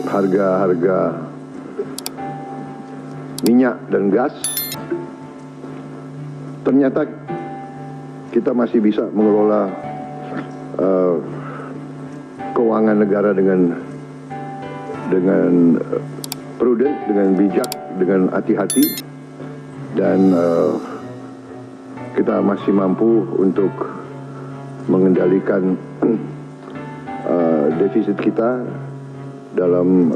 harga-harga minyak dan gas, ternyata kita masih bisa mengelola keuangan negara dengan prudent, dengan bijak, dengan hati-hati, dan kita masih mampu untuk mengendalikan defisit kita dalam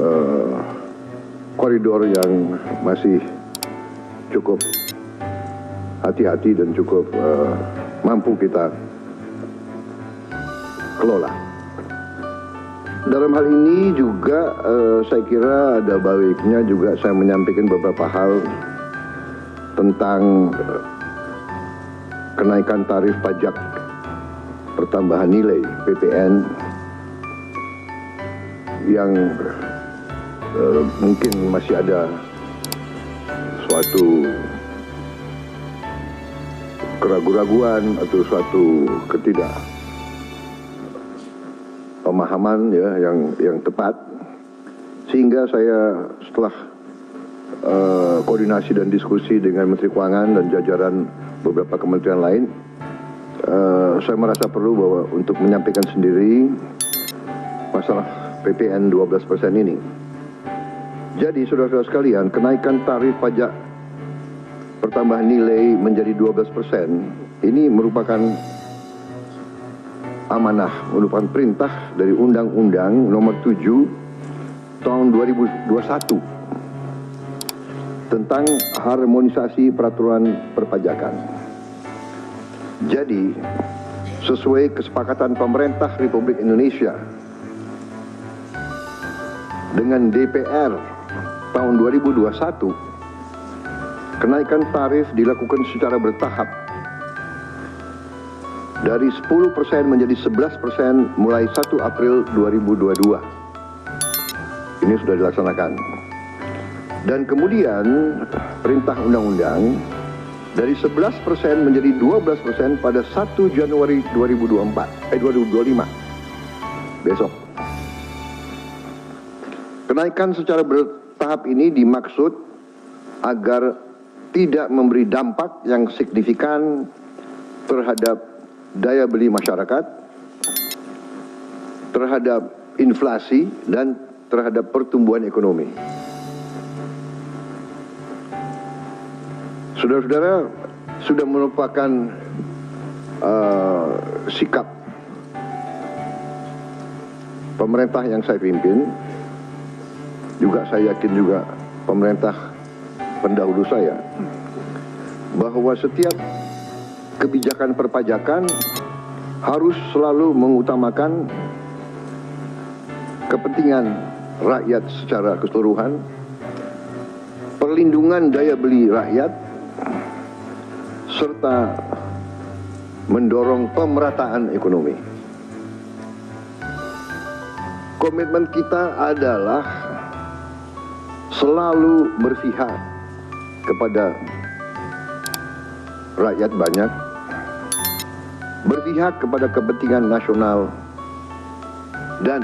koridor yang masih cukup hati-hati dan cukup mampu kita kelola. Dalam hal ini juga saya kira ada baiknya juga saya menyampaikan beberapa hal tentang kenaikan tarif pajak pertambahan nilai PPN yang mungkin masih ada suatu keraguan-raguan atau suatu ketidakpemahaman ya yang tepat, sehingga saya setelah koordinasi dan diskusi dengan Menteri Keuangan dan jajaran beberapa kementerian lain, saya merasa perlu bahwa untuk menyampaikan sendiri masalah PPN 12% ini. Jadi saudara-saudara sekalian, kenaikan tarif pajak pertambahan nilai menjadi 12% ini merupakan amanah, merupakan perintah dari Undang-Undang Nomor 7 Tahun 2021 tentang harmonisasi peraturan perpajakan. Jadi, sesuai kesepakatan pemerintah Republik Indonesia dengan DPR tahun 2021, kenaikan tarif dilakukan secara bertahap dari 10% menjadi 11% mulai 1 April 2022. Ini sudah dilaksanakan. Dan kemudian perintah undang-undang dari 11% menjadi 12% pada 1 Januari 2025 besok. Kenaikan secara bertahap ini dimaksud agar tidak memberi dampak yang signifikan terhadap daya beli masyarakat, terhadap inflasi, dan terhadap pertumbuhan ekonomi. Saudara-saudara, sudah merupakan sikap pemerintah yang saya pimpin, juga saya yakin juga pemerintah pendahulu saya, bahwa setiap kebijakan perpajakan harus selalu mengutamakan kepentingan rakyat secara keseluruhan, perlindungan daya beli rakyat, serta mendorong pemerataan ekonomi. Komitmen kita adalah selalu berpihak kepada rakyat banyak, berpihak kepada kepentingan nasional, dan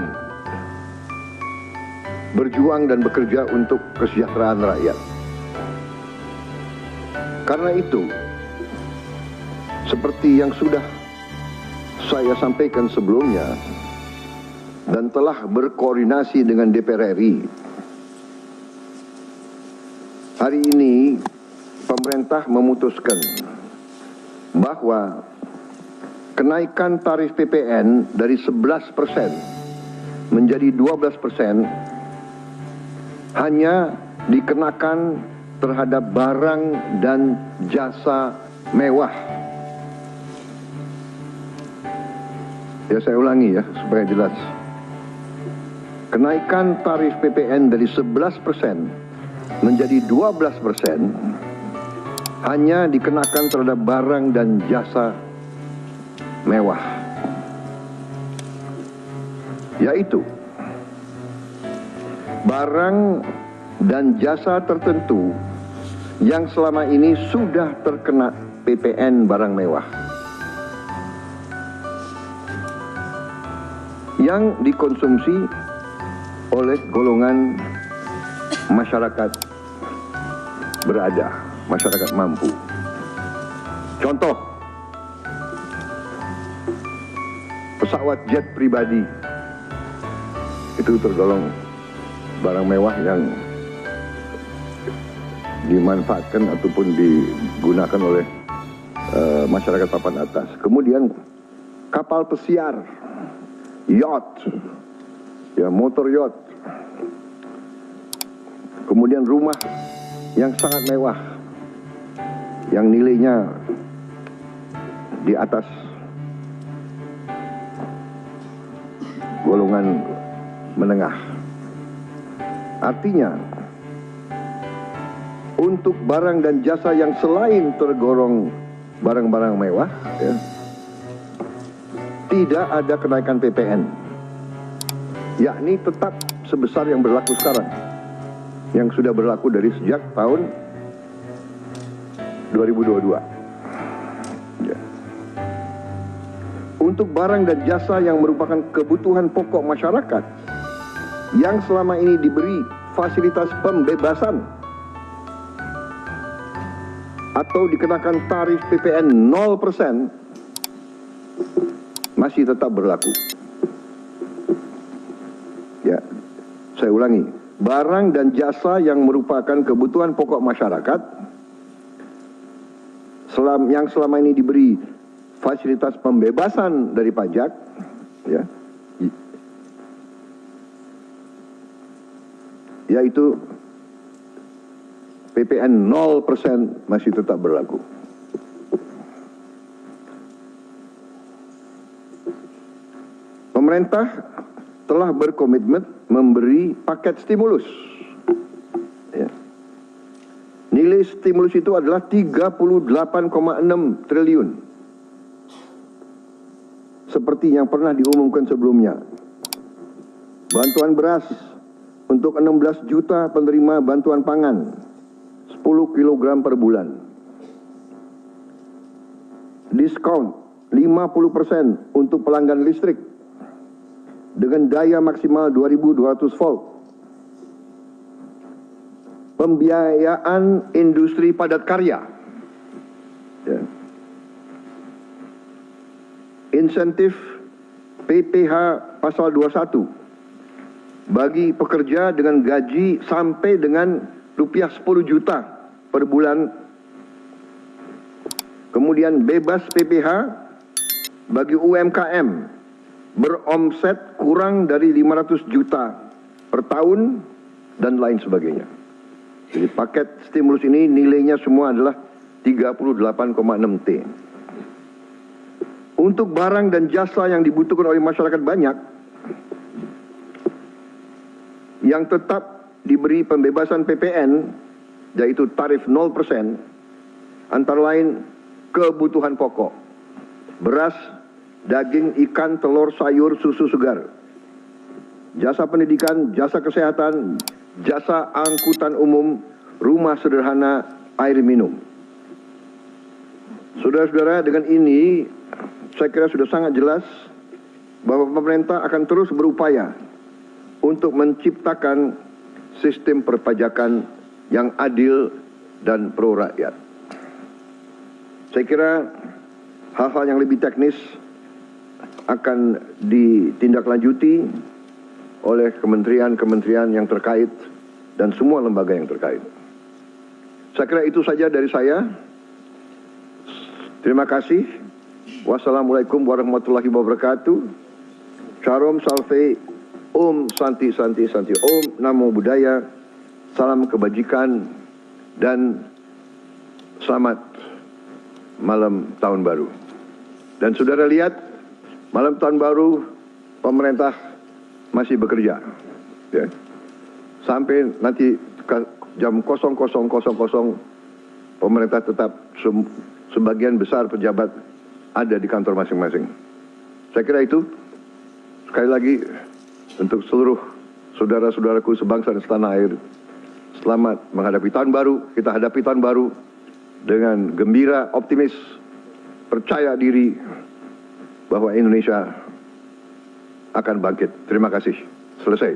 berjuang dan bekerja untuk kesejahteraan rakyat. Karena itu, seperti yang sudah saya sampaikan sebelumnya dan telah berkoordinasi dengan DPR RI, hari ini pemerintah memutuskan bahwa kenaikan tarif PPN dari 11% menjadi 12% hanya dikenakan terhadap barang dan jasa mewah. Ya, saya ulangi ya supaya jelas. Kenaikan tarif PPN dari 11% menjadi 12% hanya dikenakan terhadap barang dan jasa mewah, yaitu barang dan jasa tertentu yang selama ini sudah terkena PPN barang mewah, yang dikonsumsi oleh golongan masyarakat berada, masyarakat mampu. Contoh, pesawat jet pribadi itu tergolong barang mewah yang dimanfaatkan ataupun digunakan oleh masyarakat papan atas. Kemudian kapal pesiar, yacht, ya motor yacht. Kemudian rumah yang sangat mewah, yang nilainya di atas golongan menengah. Artinya, untuk barang dan jasa yang selain tergolong barang-barang mewah, ya, tidak ada kenaikan PPN, yakni tetap sebesar yang berlaku sekarang, yang sudah berlaku dari sejak tahun 2022. Ya. Untuk barang dan jasa yang merupakan kebutuhan pokok masyarakat, yang selama ini diberi fasilitas pembebasan atau dikenakan tarif PPN 0%, masih tetap berlaku. Ya, saya ulangi, barang dan jasa yang merupakan kebutuhan pokok masyarakat yang selama ini diberi fasilitas pembebasan dari pajak, ya, yaitu PPN 0% masih tetap berlaku. Pemerintah telah berkomitmen memberi paket stimulus. Ya. Nilai stimulus itu adalah 38,6 triliun. Seperti yang pernah diumumkan sebelumnya. Bantuan beras untuk 16 juta penerima bantuan pangan, 10 kg per bulan. Diskon 50% untuk pelanggan listrik dengan daya maksimal 2200 volt. Pembiayaan industri padat karya. Ya. Insentif PPh pasal 21 bagi pekerja dengan gaji sampai dengan rupiah 10 juta per bulan. Kemudian bebas PPh bagi UMKM beromset kurang dari 500 juta per tahun dan lain sebagainya. Jadi paket stimulus ini nilainya semua adalah 38,6 T. Untuk barang dan jasa yang dibutuhkan oleh masyarakat banyak, yang tetap diberi pembebasan PPN, yaitu tarif 0%, antara lain kebutuhan pokok, beras, daging, ikan, telur, sayur, susu segar, jasa pendidikan, jasa kesehatan, jasa angkutan umum, rumah sederhana, air minum. Saudara-saudara, dengan ini saya kira sudah sangat jelas bahwa pemerintah akan terus berupaya untuk menciptakan sistem perpajakan yang adil dan pro rakyat. Saya kira hal-hal yang lebih teknis akan ditindaklanjuti oleh kementerian-kementerian yang terkait dan semua lembaga yang terkait. Saya kira itu saja dari saya. Terima kasih. Wassalamualaikum warahmatullahi wabarakatuh. Charom Salve, Om Santi Santi Santi, Om Namo Buddhaya, salam kebajikan dan selamat malam tahun baru. Dan saudara lihat, malam tahun baru pemerintah masih bekerja, ya. Sampai nanti jam 00.00 pemerintah tetap sebagian besar pejabat ada di kantor masing-masing. Saya kira itu, sekali lagi untuk seluruh saudara-saudaraku sebangsa dan setanah air, selamat menghadapi tahun baru. Kita hadapi tahun baru dengan gembira, optimis, percaya diri bahwa Indonesia akan bangkit. Terima kasih. Selesai.